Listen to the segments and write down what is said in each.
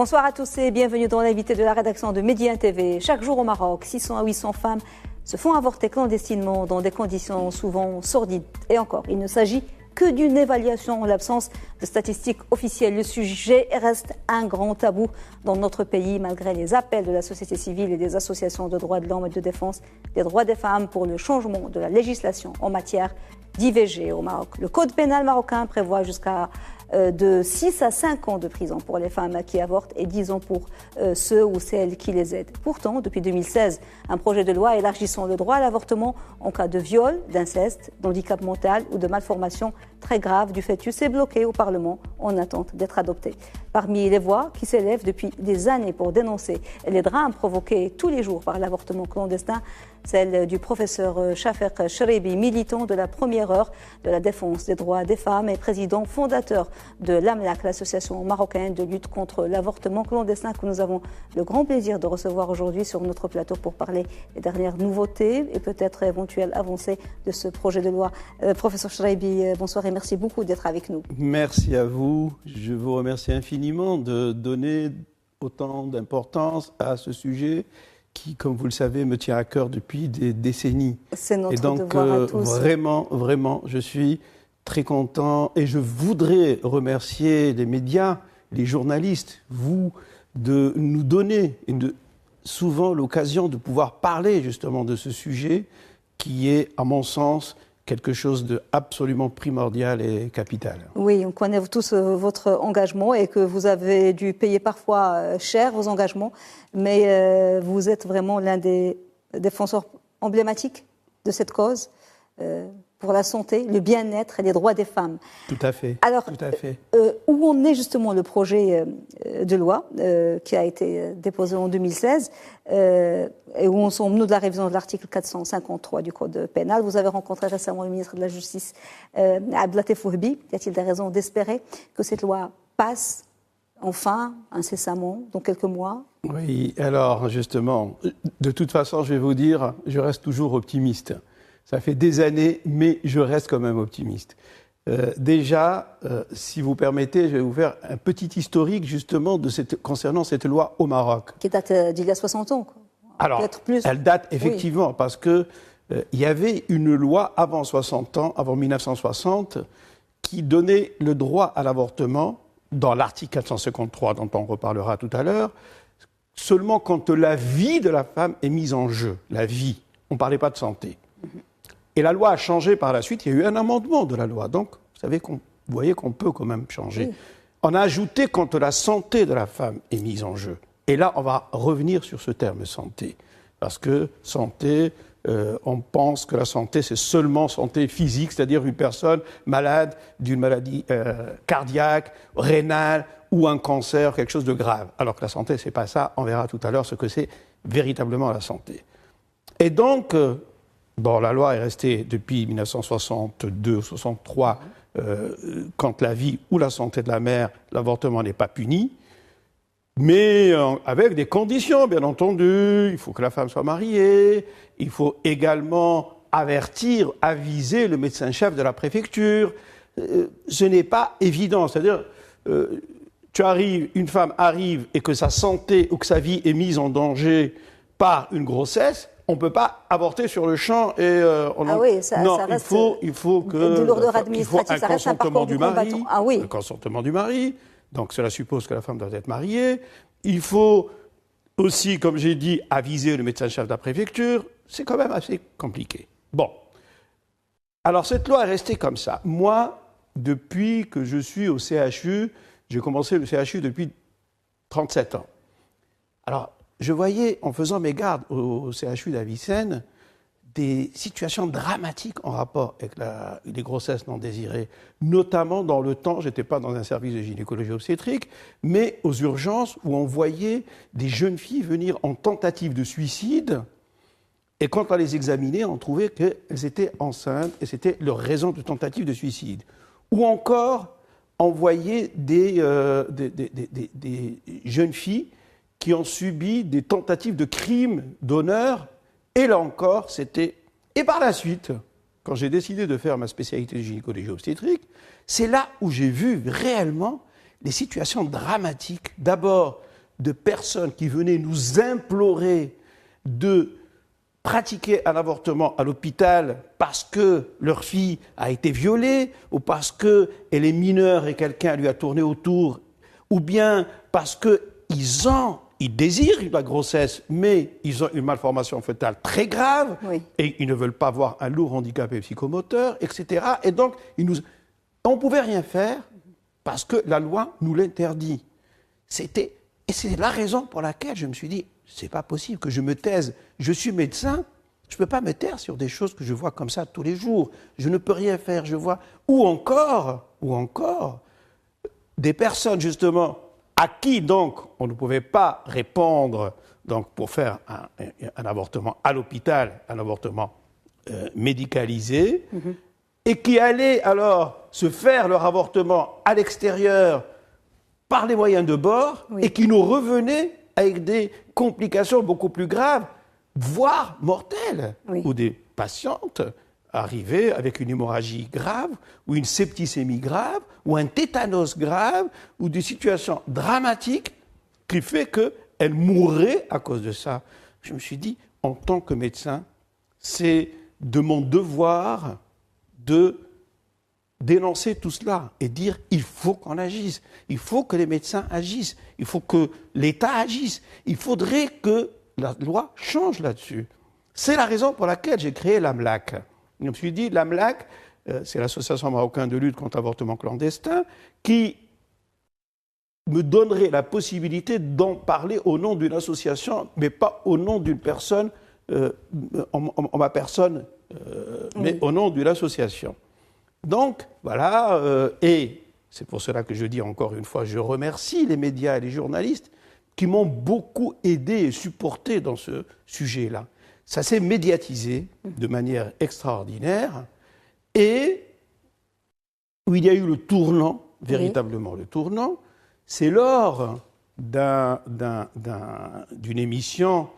Bonsoir à tous et bienvenue dans l'invité de la rédaction de Média TV. Chaque jour au Maroc, 600 à 800 femmes se font avorter clandestinement dans des conditions souvent sordides. Et encore, il ne s'agit que d'une évaluation en l'absence de statistiques officielles. Le sujet reste un grand tabou dans notre pays, malgré les appels de la société civile et des associations de droits de l'homme et de défense des droits des femmes pour le changement de la législation en matière d'IVG au Maroc. Le code pénal marocain prévoit jusqu'à de 6 à 5 ans de prison pour les femmes qui avortent et 10 ans pour ceux ou celles qui les aident. Pourtant, depuis 2016, un projet de loi élargissant le droit à l'avortement en cas de viol, d'inceste, d'handicap mental ou de malformation très grave du fœtus est bloqué au Parlement en attente d'être adopté. Parmi les voix qui s'élèvent depuis des années pour dénoncer les drames provoqués tous les jours par l'avortement clandestin, celle du professeur Shafek Cheribi, militant de la première heure de la défense des droits des femmes et président fondateur de l'AMLAC, l'association marocaine de lutte contre l'avortement clandestin, que nous avons le grand plaisir de recevoir aujourd'hui sur notre plateau pour parler des dernières nouveautés et peut-être éventuelles avancées de ce projet de loi. Professeur Cheribi, bonsoir et merci beaucoup d'être avec nous. Merci à vous. Je vous remercie infiniment de donner autant d'importance à ce sujet qui, comme vous le savez, me tient à cœur depuis des décennies. C'est notre devoir à tous. Vraiment, je suis très content et je voudrais remercier les médias, les journalistes, vous, de nous donner souvent l'occasion de pouvoir parler justement de ce sujet qui est, à mon sens, quelque chose d'absolument primordial et capital. Oui, on connaît tous votre engagement et que vous avez dû payer parfois cher vos engagements, mais vous êtes vraiment l'un des défenseurs emblématiques de cette cause pour la santé, le bien-être et les droits des femmes. Tout à fait. Alors, tout à fait. Où en est justement le projet de loi qui a été déposé en 2016 et où en sommes-nous de la révision de l'article 453 du Code pénal? Vous avez rencontré récemment le ministre de la Justice, Abdelatif Wahbi. Y a-t-il des raisons d'espérer que cette loi passe enfin, incessamment, dans quelques mois? Oui, alors justement, de toute façon, je vais vous dire, je reste toujours optimiste. Ça fait des années, mais je reste quand même optimiste. Déjà, si vous permettez, je vais vous faire un petit historique justement concernant cette loi au Maroc. Qui date d'il y a 60 ans, quoi. Alors, elle date effectivement, oui, parce que il y avait une loi avant 60 ans, avant 1960, qui donnait le droit à l'avortement, dans l'article 453 dont on reparlera tout à l'heure, seulement quand la vie de la femme est mise en jeu. La vie, on ne parlait pas de santé. Et la loi a changé par la suite, il y a eu un amendement de la loi. Donc, vous voyez qu'on peut quand même changer. Oui. On a ajouté quand la santé de la femme est mise en jeu. Et là, on va revenir sur ce terme santé. Parce que santé, on pense que la santé, c'est seulement santé physique, c'est-à-dire une personne malade d'une maladie cardiaque, rénale ou un cancer, quelque chose de grave. Alors que la santé, c'est pas ça. On verra tout à l'heure ce que c'est véritablement la santé. Et donc, la loi est restée depuis 1962-63, quand la vie ou la santé de la mère, l'avortement n'est pas puni, mais avec des conditions, bien entendu. Il faut que la femme soit mariée, il faut également aviser le médecin-chef de la préfecture. Ce n'est pas évident, c'est-à-dire, une femme arrive et que sa santé ou que sa vie est mise en danger par une grossesse, on ne peut pas avorter sur le champ et ça reste il faut que de lourdeur administrative, ça reste un parcours du mari, le consentement du mari. Donc cela suppose que la femme doit être mariée. Il faut aussi, comme j'ai dit, aviser le médecin-chef de la préfecture. C'est quand même assez compliqué. Bon. Alors cette loi est restée comme ça. Moi, depuis que je suis au CHU, j'ai commencé le CHU depuis 37 ans. Alors, je voyais, en faisant mes gardes au CHU d'Avicenne, des situations dramatiques en rapport avec les grossesses non désirées, notamment dans le temps, je n'étais pas dans un service de gynécologie obstétrique, mais aux urgences où on voyait des jeunes filles venir en tentative de suicide, et quand on les examinait, on trouvait qu'elles étaient enceintes, et c'était leur raison de tentative de suicide. Ou encore, on voyait des jeunes filles qui ont subi des tentatives de crimes d'honneur, et là encore, c'était... Et par la suite, quand j'ai décidé de faire ma spécialité de gynécologie obstétrique, c'est là où j'ai vu réellement les situations dramatiques. D'abord, de personnes qui venaient nous implorer de pratiquer un avortement à l'hôpital parce que leur fille a été violée, ou parce qu'elle est mineure et quelqu'un lui a tourné autour, ou bien parce qu'ils désirent la grossesse, mais ils ont une malformation fœtale très grave, et ils ne veulent pas avoir un lourd handicap psychomoteur, etc. Et donc, on ne pouvait rien faire parce que la loi nous l'interdit. Et c'est la raison pour laquelle je me suis dit, c'est pas possible que je me taise. Je suis médecin, je ne peux pas me taire sur des choses que je vois comme ça tous les jours. Je ne peux rien faire, je vois. Ou encore, des personnes justement à qui donc on ne pouvait pas répondre donc, pour faire un avortement à l'hôpital, un avortement médicalisé, et qui allaient alors se faire leur avortement à l'extérieur par les moyens de bord, et qui nous revenaient avec des complications beaucoup plus graves, voire mortelles, ou des patientes arrivaient avec une hémorragie grave, ou une septicémie grave, ou un tétanos grave, ou des situations dramatiques qui fait qu'elles mourraient à cause de ça. Je me suis dit, en tant que médecin, c'est de mon devoir de dénoncer tout cela et dire il faut qu'on agisse, il faut que les médecins agissent, il faut que l'État agisse, il faudrait que la loi change là-dessus. C'est la raison pour laquelle j'ai créé l'AMLAC. Je me suis dit, l'AMLAC, c'est l'Association marocaine de lutte contre l'avortement clandestin, qui me donnerait la possibilité d'en parler au nom d'une association, mais pas au nom d'une personne, en ma personne, mais au nom d'une association. Donc, voilà, et c'est pour cela que je dis encore une fois, je remercie les médias et les journalistes qui m'ont beaucoup aidé et supporté dans ce sujet-là. Ça s'est médiatisé de manière extraordinaire, et où il y a eu le tournant, véritablement le tournant, c'est lors d'une émission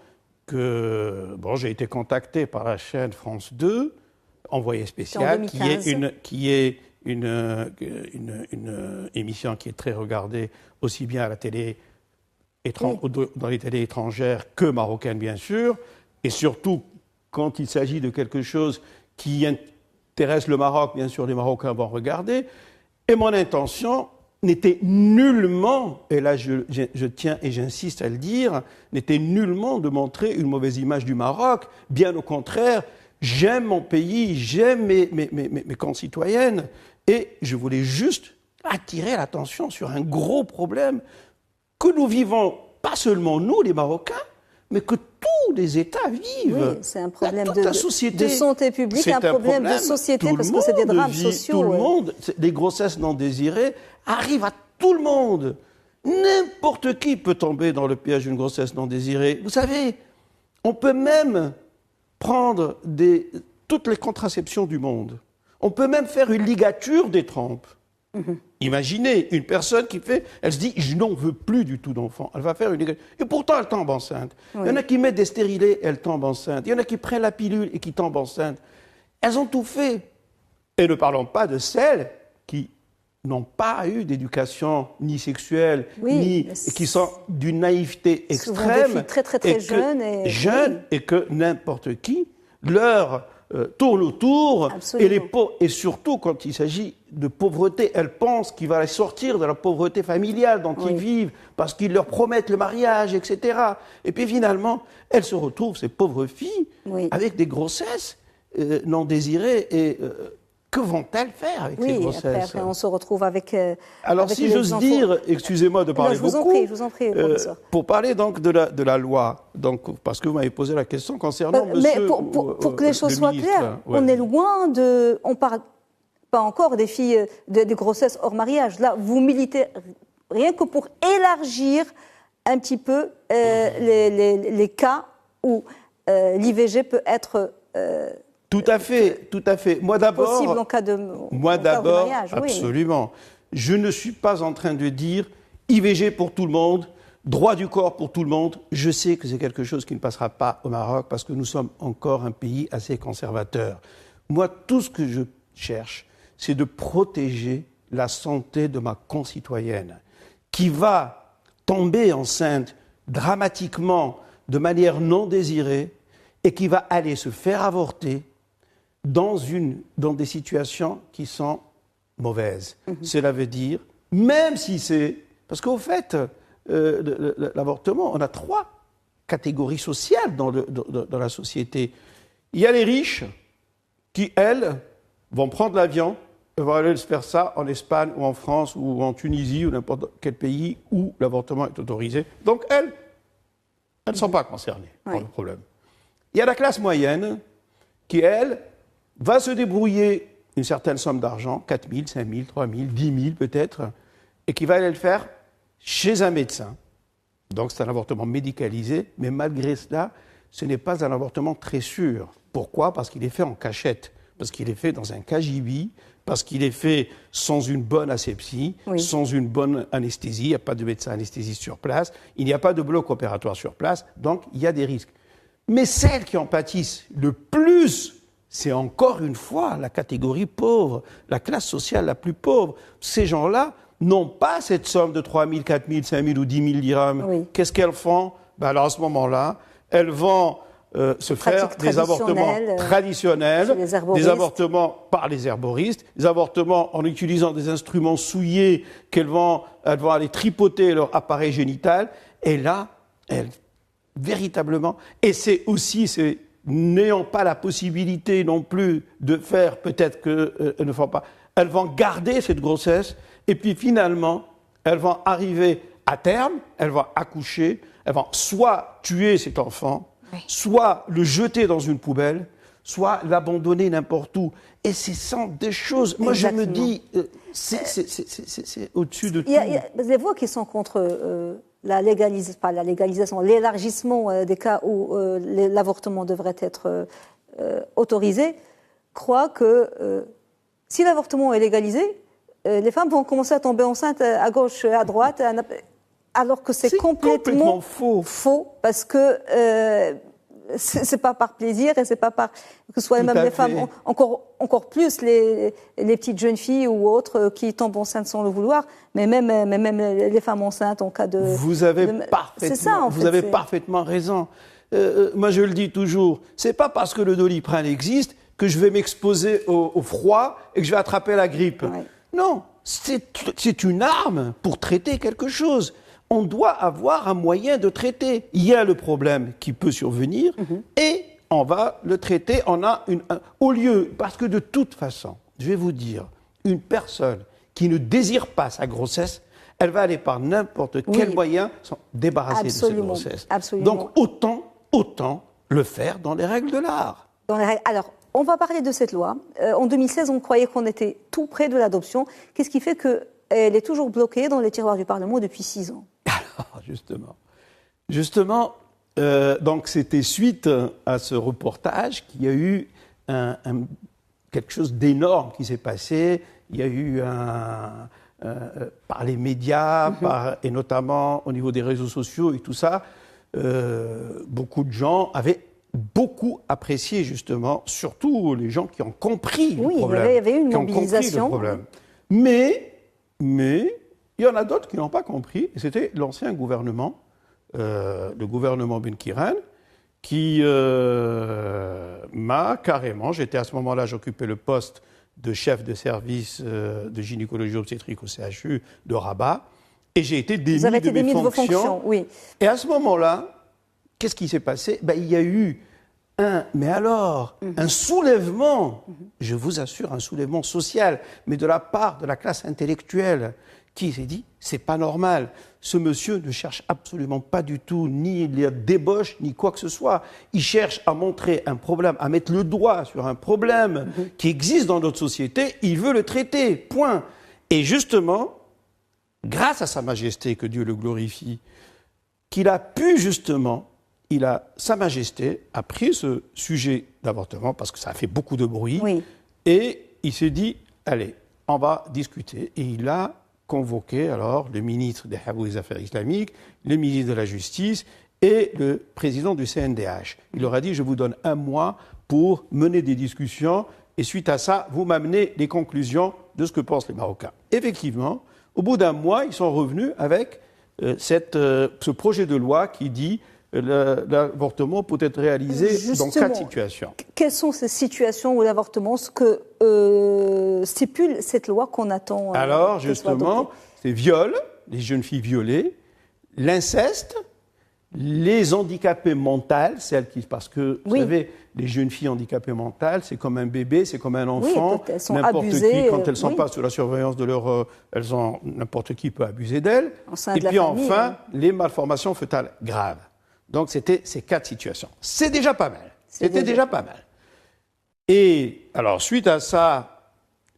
que, j'ai été contacté par la chaîne France 2, envoyé spécial, qui est une émission qui est très regardée aussi bien à la télé dans les télés étrangères que marocaines, bien sûr, et surtout quand il s'agit de quelque chose qui intéresse le Maroc, bien sûr, les Marocains vont regarder. Et mon intention n'était nullement, et là je tiens et j'insiste à le dire, n'était nullement de montrer une mauvaise image du Maroc. Bien au contraire, j'aime mon pays, j'aime mes concitoyennes, et je voulais juste attirer l'attention sur un gros problème que nous vivons, pas seulement nous, les Marocains, mais que tous les États vivent. Oui, c'est un problème de santé publique, un problème de société, parce que c'est des drames sociaux. Tout le monde, les grossesses non désirées arrivent à tout le monde. N'importe qui peut tomber dans le piège d'une grossesse non désirée. Vous savez, on peut même prendre toutes les contraceptions du monde. On peut même faire une ligature des trompes. Imaginez une personne elle se dit, je n'en veux plus du tout d'enfant. Elle va faire une ligature. Et pourtant, elle tombe enceinte. Il y en a qui mettent des stérilés, elles tombent enceintes. Il y en a qui prennent la pilule et qui tombent enceintes. Elles ont tout fait. Et ne parlons pas de celles qui n'ont pas eu d'éducation ni sexuelle, et qui sont d'une naïveté extrême. Souvent des filles très jeunes. Et que n'importe qui leur tourne autour. Et surtout quand il s'agit de pauvreté, elles pensent qu'il va les sortir de la pauvreté familiale dont ils vivent, parce qu'ils leur promettent le mariage, etc. Et puis finalement, elles se retrouvent, ces pauvres filles, avec des grossesses non désirées. Et que vont-elles faire avec ces grossesses ? Après, on se retrouve avec Alors, avec si j'ose dire, excusez-moi de parler beaucoup. Je vous en prie, professeur. Pour parler donc de la loi, donc, parce que vous m'avez posé la question concernant Mais pour que les choses soient claires, on est loin de... On parle pas encore des filles, des grossesses hors mariage. Là, vous militez rien que pour élargir un petit peu les cas où l'IVG peut être... Tout à fait. Moi d'abord, possible en cas de mariage, absolument. Je ne suis pas en train de dire IVG pour tout le monde, droit du corps pour tout le monde. Je sais que c'est quelque chose qui ne passera pas au Maroc parce que nous sommes encore un pays assez conservateur. Moi, tout ce que je cherche, c'est de protéger la santé de ma concitoyenne qui va tomber enceinte dramatiquement, de manière non désirée, et qui va aller se faire avorter dans des situations qui sont mauvaises. Cela veut dire, même si c'est... Parce qu'au fait, l'avortement, on a 3 catégories sociales dans la société. Il y a les riches qui, elles, vont prendre l'avion et vont aller se faire ça en Espagne ou en France ou en Tunisie ou n'importe quel pays où l'avortement est autorisé. Donc, elles ne sont pas concernées par le problème. Il y a la classe moyenne qui, elle, va se débrouiller une certaine somme d'argent, 4 000, 5 000, 3 000, 10 000 peut-être, et qui va aller le faire chez un médecin. Donc c'est un avortement médicalisé, mais malgré cela, ce n'est pas un avortement très sûr. Pourquoi ? Parce qu'il est fait en cachette, parce qu'il est fait dans un cagibi, parce qu'il est fait sans une bonne asepsie, sans une bonne anesthésie, il n'y a pas de médecin anesthésiste sur place, il n'y a pas de bloc opératoire sur place, donc il y a des risques. Mais celles qui en pâtissent le plus, c'est encore une fois la catégorie pauvre, la classe sociale la plus pauvre. Ces gens-là n'ont pas cette somme de 3 000, 4 000, 5 000 ou 10 000 dirhams. Qu'est-ce qu'elles font ? Alors à ce moment-là, elles vont se faire des avortements traditionnels, des avortements par les herboristes, des avortements en utilisant des instruments souillés elles vont aller tripoter leur appareil génital. Et là, elles, véritablement, et c'est n'ayant pas la possibilité non plus de faire, peut-être qu'elles ne font pas, elles vont garder cette grossesse, et puis finalement, elles vont arriver à terme, elles vont accoucher, elles vont soit tuer cet enfant, soit le jeter dans une poubelle, soit l'abandonner n'importe où. Et ce sont des choses, moi je me dis, c'est au-dessus de tout. Il y a des voix qui sont contre l'élargissement des cas où l'avortement devrait être autorisé, croient que si l'avortement est légalisé, les femmes vont commencer à tomber enceintes à gauche, à droite, alors que c'est complètement faux, parce que c'est pas par plaisir et c'est pas par que ce soit même les femmes, encore plus les petites jeunes filles ou autres qui tombent enceintes sans le vouloir, mais même les femmes enceintes en cas de... Vous avez parfaitement raison. Moi je le dis toujours, c'est pas parce que le Doliprane existe que je vais m'exposer au froid et que je vais attraper la grippe. Non, c'est une arme pour traiter quelque chose. On doit avoir un moyen de traiter. Il y a le problème qui peut survenir et on va le traiter. On a au lieu, parce que de toute façon, je vais vous dire, une personne qui ne désire pas sa grossesse, elle va aller par n'importe quel moyen s'en débarrasser de cette grossesse. Donc autant le faire dans les règles de l'art. Alors, on va parler de cette loi. En 2016, on croyait qu'on était tout près de l'adoption. Qu'est-ce qui fait qu'elle est toujours bloquée dans les tiroirs du Parlement depuis 6 ans ? Alors, justement, donc c'était suite à ce reportage qu'il y a eu quelque chose d'énorme qui s'est passé. Il y a eu par les médias, et notamment au niveau des réseaux sociaux et tout ça, beaucoup de gens avaient beaucoup apprécié justement, surtout les gens qui ont compris le problème. Il y avait eu une mobilisation. Mais il y en a d'autres qui n'ont pas compris, et c'était l'ancien gouvernement, le gouvernement Benkiran, qui m'a carrément, j'étais à ce moment-là, j'occupais le poste de chef de service de gynécologie obstétrique au CHU de Rabat, et j'ai été démis de mes fonctions. Oui. Et à ce moment-là, qu'est-ce qui s'est passé ? Il y a eu un soulèvement, je vous assure, un soulèvement social, mais de la part de la classe intellectuelle, qui s'est dit, c'est pas normal. Ce monsieur ne cherche absolument pas du tout ni la débauche, ni quoi que ce soit. Il cherche à montrer un problème, à mettre le doigt sur un problème qui existe dans notre société. Il veut le traiter, point. Et justement, grâce à Sa Majesté, que Dieu le glorifie, qu'il a pu justement, Sa Majesté a pris ce sujet d'avortement, parce que ça a fait beaucoup de bruit, et il s'est dit, allez, on va discuter. Et il a convoqué alors le ministre des Affaires islamiques, le ministre de la Justice et le président du CNDH. Il leur a dit, je vous donne 1 mois pour mener des discussions et suite à ça, vous m'amenez les conclusions de ce que pensent les Marocains. Effectivement, au bout d'1 mois, ils sont revenus avec ce projet de loi qui dit l'avortement peut être réalisé dans 4 situations. Quelles sont ces situations où l'avortement, ce que stipule cette loi qu'on attend Alors, justement, c'est viol, les jeunes filles violées, l'inceste, les handicapés mentaux, parce que, vous savez, les jeunes filles handicapées mentales, c'est comme un bébé, c'est comme un enfant. Elles sont n'importe abusées, qui, quand elles ne sont pas sous la surveillance de n'importe qui peut abuser d'elles. Et puis enfin, les malformations fœtales graves. Donc c'était ces 4 situations. C'est déjà pas mal. C'était déjà pas mal. Et alors, suite à ça,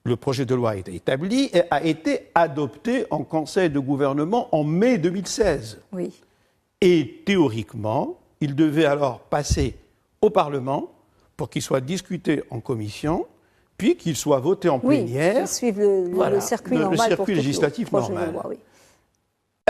le projet de loi a été établi et a été adopté en Conseil de gouvernement en mai 2016. Oui. Et théoriquement, il devait alors passer au Parlement pour qu'il soit discuté en commission, puis qu'il soit voté en plénière. Oui, suivre le circuit normal. Le circuit législatif normal. Loi, oui.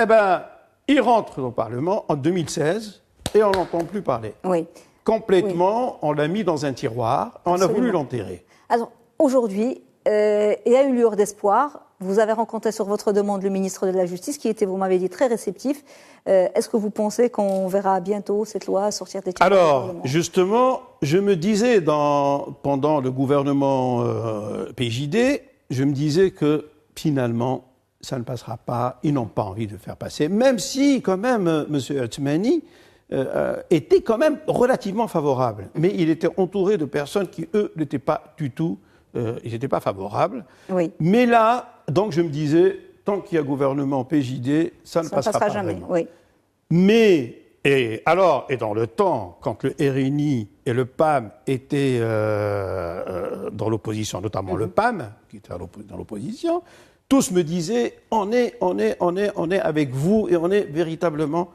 Eh bien, il rentre au Parlement en 2016 et on n'entend plus parler. Oui. Complètement, on l'a mis dans un tiroir, on a voulu l'enterrer. Alors, aujourd'hui, il y a une lueur d'espoir. Vous avez rencontré sur votre demande le ministre de la Justice, qui était, vous m'avez dit, très réceptif. Est-ce que vous pensez qu'on verra bientôt cette loi sortir des tiroirs? Alors, justement, je me disais, pendant le gouvernement PJD, je me disais que finalement, ça ne passera pas, ils n'ont pas envie de le faire passer, même si, quand même, M. Othmani était quand même relativement favorable. Mais il était entouré de personnes qui, eux, n'étaient pas du tout, ils n'étaient pas favorables. Oui. Mais là, donc je me disais, tant qu'il y a gouvernement PJD, ça ne passera pas jamais. vraiment. Oui. Mais, et dans le temps, quand le RNI et le PAM étaient dans l'opposition, notamment le PAM, qui était dans l'opposition, tous me disaient, on est avec vous et on est véritablement...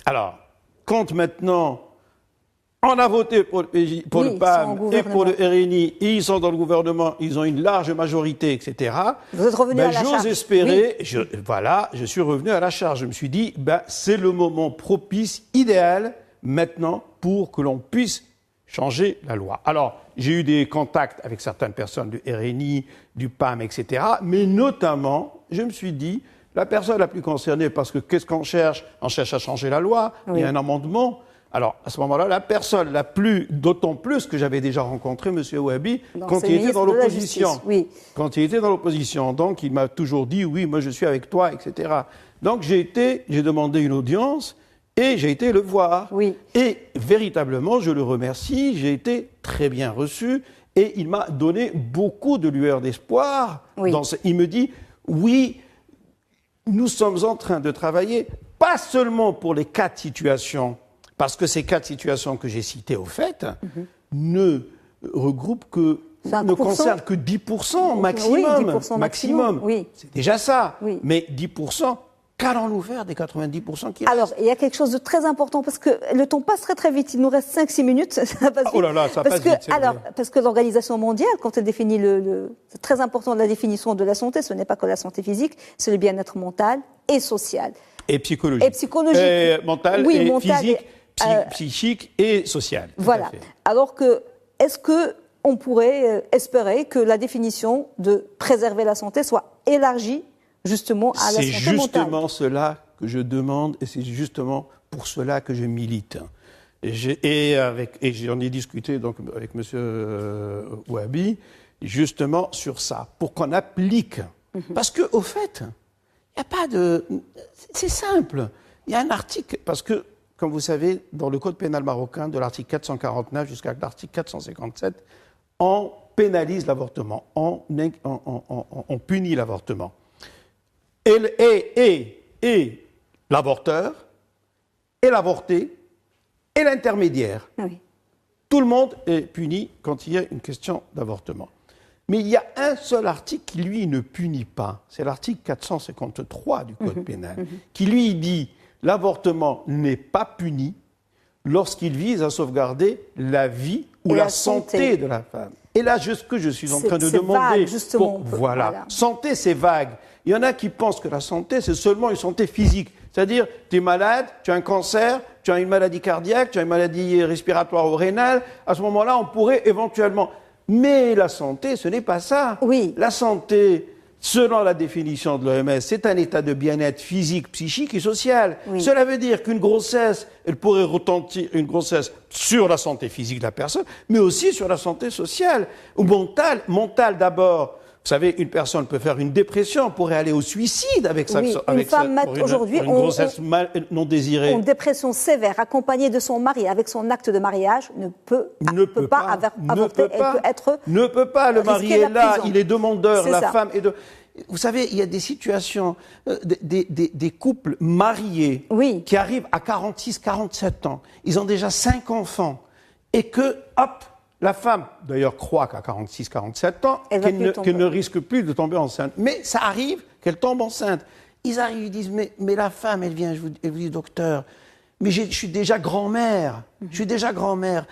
Alors, quand maintenant, on a voté pour le PAM et pour le RNI, et ils sont dans le gouvernement, ils ont une large majorité, etc. Vous êtes revenu à la charge. J'ose espérer, je suis revenu à la charge. Je me suis dit, c'est le moment propice, idéal, maintenant, pour que l'on puisse changer la loi. Alors, j'ai eu des contacts avec certaines personnes du RNI, du PAM, etc. Mais notamment, je me suis dit, la personne la plus concernée, parce que qu'est-ce qu'on cherche? On cherche à changer la loi, il y a un amendement. Alors, à ce moment-là, la personne la plus, d'autant plus que j'avais déjà rencontré M. Ouabi quand il était dans l'opposition. Oui. Quand il était dans l'opposition. Donc, il m'a toujours dit, oui, moi je suis avec toi, etc. Donc, j'ai demandé une audience et j'ai été le voir. Oui. Et véritablement, je le remercie, j'ai été très bien reçu et il m'a donné beaucoup de lueurs d'espoir. Oui. Il me dit, oui, nous sommes en train de travailler, pas seulement pour les 4 situations, parce que ces 4 situations que j'ai citées au fait ne concernent que 10% maximum. Oui, 10% maximum. Oui. C'est déjà ça. Oui. Mais 10%, qu'allons-nous faire des 90% qui restent? Alors, il y a quelque chose de très important, parce que le temps passe très très vite. Il nous reste 5-6 minutes. Ça passe vite. Oh là là, ça passe vite. Parce que l'Organisation mondiale, quand elle définit c'est très important, la définition de la santé, ce n'est pas que la santé physique, c'est le bien-être mental et social. Et psychologique. Et psychologique. Mental et physique. Psychique et social. Voilà. Alors est-ce qu'on pourrait espérer que la définition de préserver la santé soit élargie justement à la santé mentale? C'est justement cela que je demande et c'est justement pour cela que je milite. Et j'en ai discuté donc avec M. Ouabi justement sur ça, pour qu'on applique. Parce qu'au fait, il n'y a pas de... C'est simple. Il y a un article, parce que comme vous savez, dans le Code pénal marocain, de l'article 449 jusqu'à l'article 457, on pénalise l'avortement, on punit l'avortement. Et l'avorteur, et l'avorté, et l'intermédiaire. Oui. Tout le monde est puni quand il y a une question d'avortement. Mais il y a un seul article qui, lui, ne punit pas. C'est l'article 453 du Code pénal, qui, lui, dit... L'avortement n'est pas puni lorsqu'il vise à sauvegarder la vie ou la santé de la femme. Et là, ce que je suis en train de demander... Vague, justement. Voilà. Santé, c'est vague. Il y en a qui pensent que la santé, c'est seulement une santé physique. C'est-à-dire, tu es malade, tu as un cancer, tu as une maladie cardiaque, tu as une maladie respiratoire ou rénale. À ce moment-là, on pourrait éventuellement... Mais la santé, ce n'est pas ça. Oui. La santé... selon la définition de l'OMS, c'est un état de bien-être physique, psychique et social. Oui. Cela veut dire qu'une grossesse, elle pourrait retentir une grossesse sur la santé physique de la personne, mais aussi sur la santé sociale ou mentale. Mentale d'abord. Vous savez, une personne peut faire une dépression, pourrait aller au suicide avec sa grossesse non désirée. Une dépression sévère accompagnée de son mari avec son acte de mariage ne peut pas avorter. Ne peut pas. Le mari est là, il est demandeur, la femme est de... Vous savez, il y a des situations, des couples mariés qui arrivent à 46, 47 ans. Ils ont déjà 5 enfants. Et que, hop, la femme, d'ailleurs, croit qu'à 46, 47 ans, qu'elle ne risque plus de tomber enceinte. Mais ça arrive qu'elle tombe enceinte. Ils arrivent, ils disent, mais la femme, elle vient, elle vous dit, docteur, mais je suis déjà grand-mère. Je suis déjà grand-mère.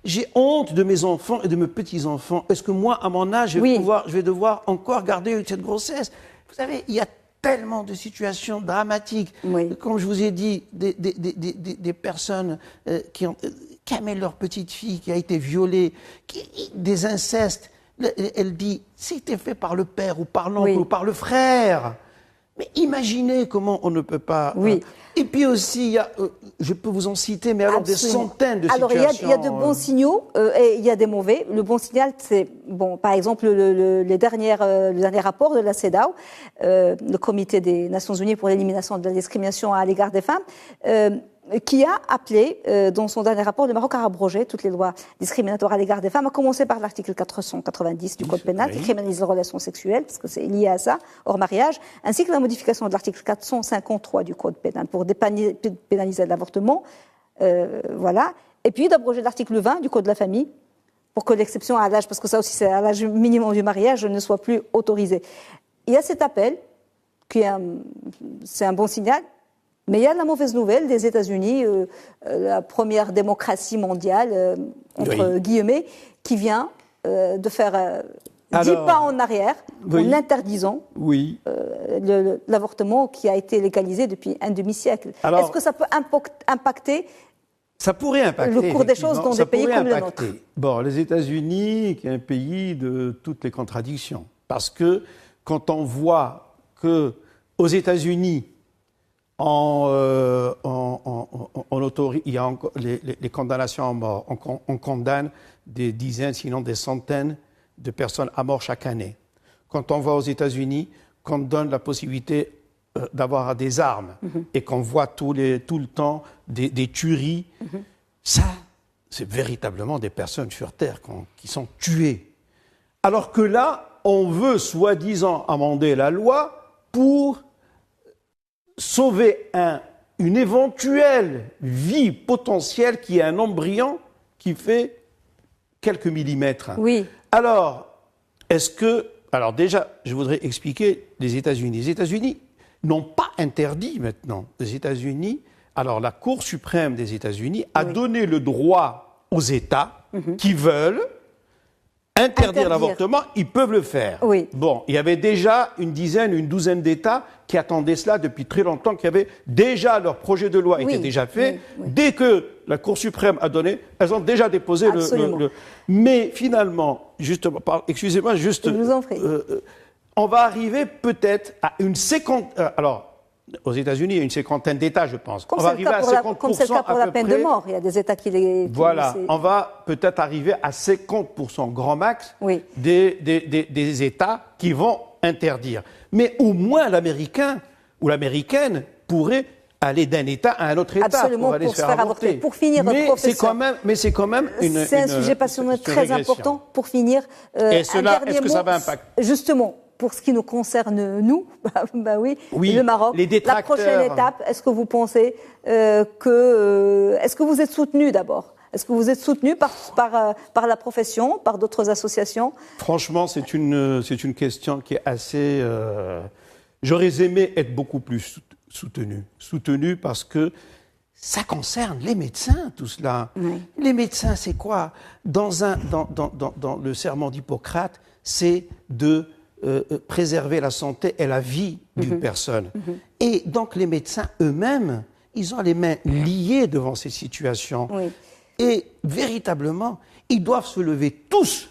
J'ai honte de mes enfants et de mes petits-enfants. Est-ce que moi, à mon âge, je vais devoir encore garder cette grossesse? Vous savez, il y a tellement de situations dramatiques. Comme je vous ai dit, des personnes qui amènent leur petite fille qui a été violée, des incestes. Elle dit, c'était fait par le père ou par l'oncle ou par le frère. Mais imaginez comment on ne peut pas... Et puis aussi, je peux vous en citer, mais alors des centaines de situations. Alors, il y a de bons signaux et il y a des mauvais. Le bon signal, c'est, par exemple, le dernier rapport de la CEDAW, le Comité des Nations Unies pour l'élimination de la discrimination à l'égard des femmes, qui a appelé, dans son dernier rapport, le Maroc à abroger toutes les lois discriminatoires à l'égard des femmes, à commencer par l'article 490 du Code pénal, qui criminalise les relations sexuelles, parce que c'est lié à ça, hors mariage, ainsi que la modification de l'article 453 du Code pénal pour pénaliser l'avortement, et puis d'abroger l'article 20 du Code de la famille, pour que l'exception à l'âge, parce que ça aussi c'est à l'âge minimum du mariage, ne soit plus autorisée. Il y a cet appel, c'est un bon signal. Mais il y a la mauvaise nouvelle des États-Unis, la première démocratie mondiale, entre guillemets, qui vient de faire 10 pas en arrière en interdisant l'avortement qui a été légalisé depuis un demi-siècle. Est-ce que ça peut impacter Ça pourrait impacter le cours des choses dans des pays comme le nôtre? Bon, les États-Unis, qui est un pays de toutes les contradictions, parce que quand on voit que aux États-Unis, il y a encore les condamnations à mort. On condamne des dizaines, sinon des centaines de personnes à mort chaque année. Quand on voit aux États-Unis qu'on donne la possibilité d'avoir des armes et qu'on voit tout le temps des tueries, ça, c'est véritablement des personnes sur Terre qui sont tuées. Alors que là, on veut soi-disant amender la loi pour sauver une éventuelle vie potentielle qui est un embryon qui fait quelques millimètres. Alors, alors déjà, je voudrais expliquer les États-Unis. Les États-Unis n'ont pas interdit maintenant. Les États-Unis, alors la Cour suprême des États-Unis a donné le droit aux États qui veulent interdire l'avortement, ils peuvent le faire. Bon, il y avait déjà une douzaine d'États qui attendaient cela depuis très longtemps, qui avaient déjà leur projet de loi était déjà fait. Dès que la Cour suprême a donné, elles ont déjà déposé le... Mais finalement, justement, excusez-moi, juste... Je vous en prie. On va arriver peut-être à une cinquantaine... Alors, aux États-Unis, il y a une cinquantaine d'États, je pense. Comme c'est le cas pour la peine de mort. Il y a des États qui les... Voilà, on va peut-être arriver à 50% grand max des États qui vont interdire. Mais au moins l'Américain ou l'Américaine pourrait aller d'un État à un autre État pour aller se faire avorter. Pour finir, professeur, mais c'est quand même c'est un sujet passionnel très important. Pour finir, et cela, est-ce que ça va impacter? Justement, pour ce qui nous concerne, nous, le Maroc, la prochaine étape, est-ce que vous pensez est-ce que vous êtes soutenu d'abord? Est-ce que vous êtes soutenu par la profession, par d'autres associations? Franchement, c'est une question qui est assez... J'aurais aimé être beaucoup plus soutenu parce que ça concerne les médecins, tout cela. Les médecins, c'est quoi? Dans le serment d'Hippocrate, c'est de préserver la santé et la vie d'une personne. Et donc les médecins eux-mêmes, ils ont les mains liées devant ces situations. Et véritablement, ils doivent se lever tous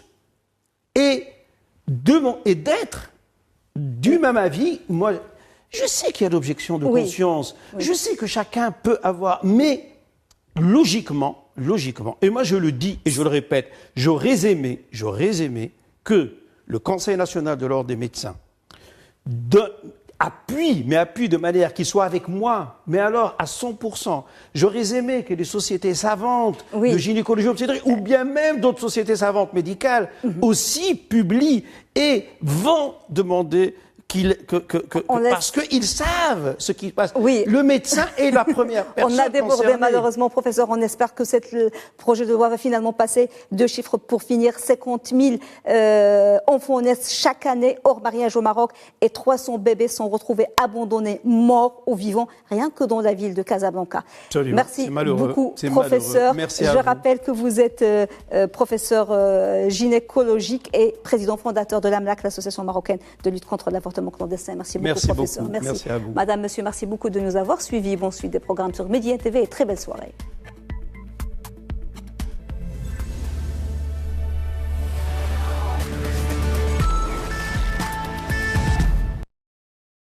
et et d'être du même avis. Moi, je sais qu'il y a l'objection de conscience, je sais que chacun peut avoir, mais logiquement, et moi je le dis et je le répète, j'aurais aimé que le Conseil national de l'ordre des médecins appuie de manière qu'il soit avec moi, mais alors à 100%. J'aurais aimé que les sociétés savantes de gynécologie obstétrique, ou bien même d'autres sociétés savantes médicales, aussi publient et vont demander parce qu'ils savent ce qui se passe. Oui. Le médecin est la première personne On a débordé concernée. Malheureusement, professeur. On espère que le projet de loi va finalement passer. 2 chiffres pour finir. 50 000 enfants naissent chaque année hors mariage au Maroc et 300 bébés sont retrouvés abandonnés, morts ou vivants, rien que dans la ville de Casablanca. Absolument. Merci beaucoup, professeur. Merci Je rappelle que vous êtes professeur gynécologique et président fondateur de l'AMLAC, l'association marocaine de lutte contre l'avortement clandestin. Merci beaucoup, professeur. Merci à vous. Madame, monsieur, merci beaucoup de nous avoir suivis. Bon suite des programmes sur Média TV et très belle soirée.